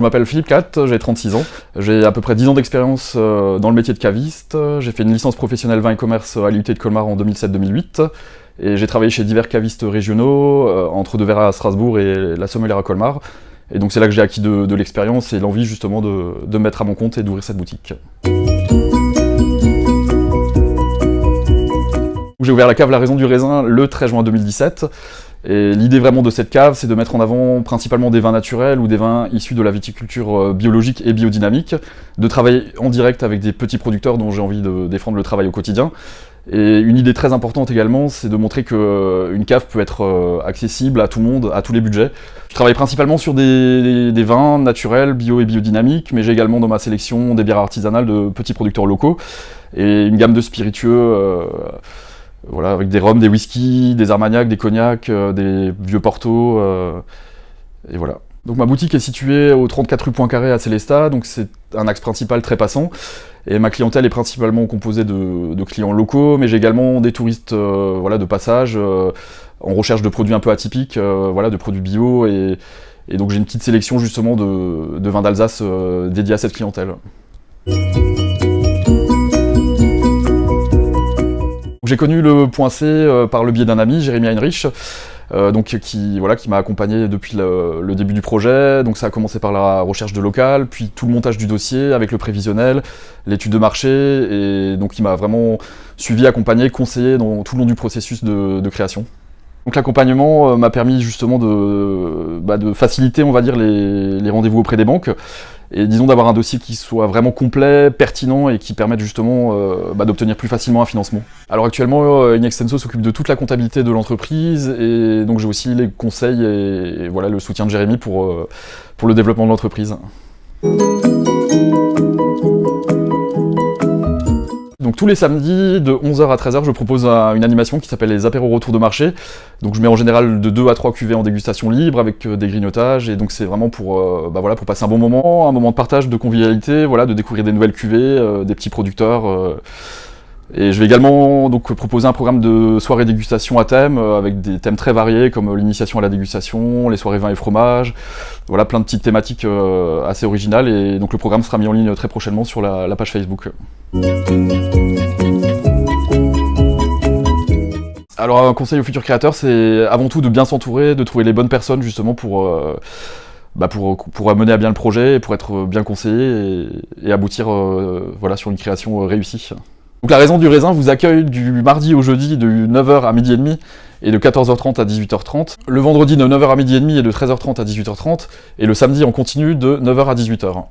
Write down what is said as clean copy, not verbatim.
m'appelle Philippe Cat, j'ai 36 ans. J'ai à peu près 10 ans d'expérience dans le métier de caviste. J'ai fait une licence professionnelle vin et commerce à l'IUT de Colmar en 2007-2008. Et j'ai travaillé chez divers cavistes régionaux, entre Devers à Strasbourg et la Sommelière à Colmar. Et donc c'est là que j'ai acquis de l'expérience et l'envie justement de me mettre à mon compte et d'ouvrir cette boutique. J'ai ouvert la cave La Raison du Raisin le 13 juin 2017. Et l'idée vraiment de cette cave, c'est de mettre en avant principalement des vins naturels ou des vins issus de la viticulture biologique et biodynamique, de travailler en direct avec des petits producteurs dont j'ai envie de défendre le travail au quotidien. Et une idée très importante également, c'est de montrer qu'une cave peut être accessible à tout le monde, à tous les budgets. Je travaille principalement sur des vins naturels, bio et biodynamiques, mais j'ai également dans ma sélection des bières artisanales de petits producteurs locaux et une gamme de spiritueux voilà, avec des rhums, des whiskies, des armagnacs, des cognacs, des vieux portos, et voilà. Donc ma boutique est située au 34 rue Poincaré à Célestat, donc c'est un axe principal très passant. Et ma clientèle est principalement composée de clients locaux, mais j'ai également des touristes voilà, de passage, en recherche de produits un peu atypiques, voilà, de produits bio, et donc j'ai une petite sélection justement de vins d'Alsace dédiés à cette clientèle. J'ai connu le Point C par le biais d'un ami, Jérémy Heinrich, qui m'a accompagné depuis le début du projet. Donc ça a commencé par la recherche de local, puis tout le montage du dossier avec le prévisionnel, l'étude de marché, et donc il m'a vraiment suivi, accompagné, conseillé dans tout le long du processus de création. Donc l'accompagnement m'a permis justement de faciliter, on va dire, les rendez-vous auprès des banques, et disons d'avoir un dossier qui soit vraiment complet, pertinent et qui permette justement d'obtenir plus facilement un financement. Alors actuellement, Inextenso s'occupe de toute la comptabilité de l'entreprise, et donc j'ai aussi les conseils et voilà, le soutien de Jérémy pour le développement de l'entreprise. Donc tous les samedis, de 11h à 13h, je propose une animation qui s'appelle les apéros retour de marché. Donc je mets en général de 2 à 3 cuvées en dégustation libre avec des grignotages, et donc c'est vraiment pour passer un bon moment de partage, de convivialité, voilà, de découvrir des nouvelles cuvées, des petits producteurs. Et je vais également donc proposer un programme de soirées dégustation à thème, avec des thèmes très variés comme l'initiation à la dégustation, les soirées vin et fromage, voilà, plein de petites thématiques assez originales, et donc le programme sera mis en ligne très prochainement sur la page Facebook. Alors un conseil aux futurs créateurs, c'est avant tout de bien s'entourer, de trouver les bonnes personnes justement pour mener à bien le projet, et pour être bien conseillé et aboutir voilà, sur une création réussie. Donc La Raison du Raisin vous accueille du mardi au jeudi de 9h à 12h30 et de 14h30 à 18h30. Le vendredi de 9h à 12h30 et de 13h30 à 18h30. Et le samedi on continue de 9h à 18h.